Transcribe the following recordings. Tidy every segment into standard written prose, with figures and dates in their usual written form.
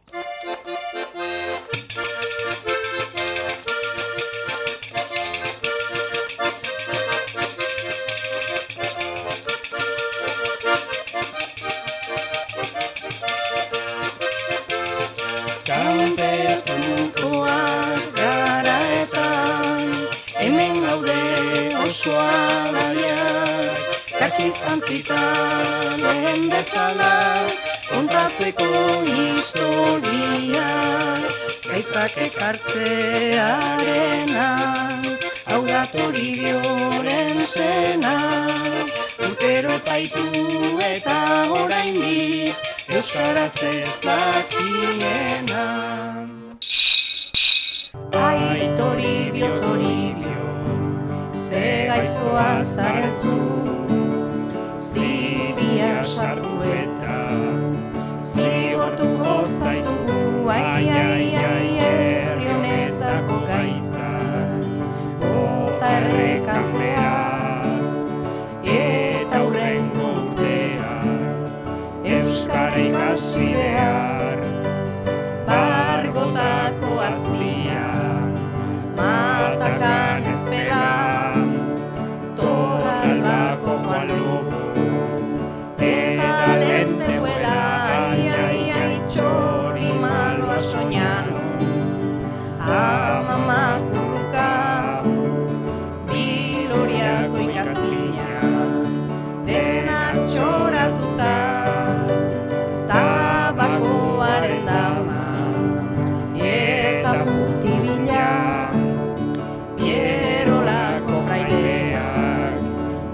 Kanpezukoak gara eta hemen gaude osoa baliak, katxiz jantzitan lehen bezala kontatzeko historiak, gaitzak ekartzearena, hau da Toribioren sena, urtero epaitu eta oraindik euskaraz ez dakiena. Ai, Toribio, Toribio, ze gaiztoa zaren zu, zibiak sartu eta zigortuko zaitugu, ai, herri honetako gaitzak, bota errekan zehar, eta hurrengo urtean, euskara ikasi behar, bargotako aztia, matakan ezpela, torralbako Juan Lobo, eta lentejuela, ai, txori maloa soñano, amama kurruka, Biloriako ikastina, denak txoratuta, tabakoaren dama, eta futibila, Pierolako fraileak,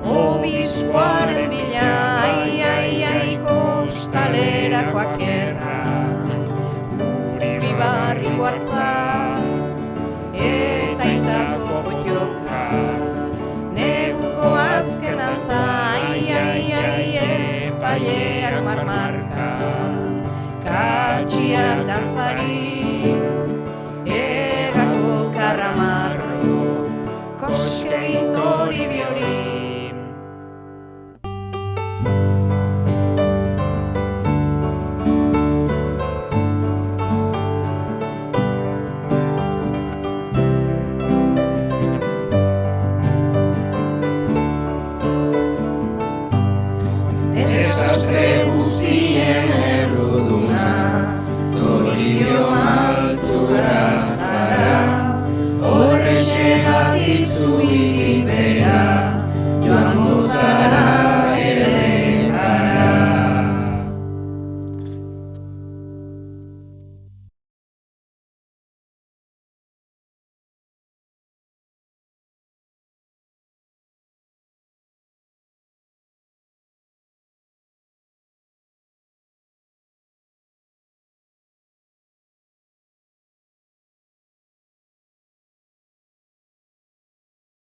obispoaren bila, ai, kostalerakoak erra, Uribarriko hartza, eta itako potioka, neguko azken dantza, ai, epaileak marmarka, katxiak dantzari, egako karramarro, koskegin Toribiori.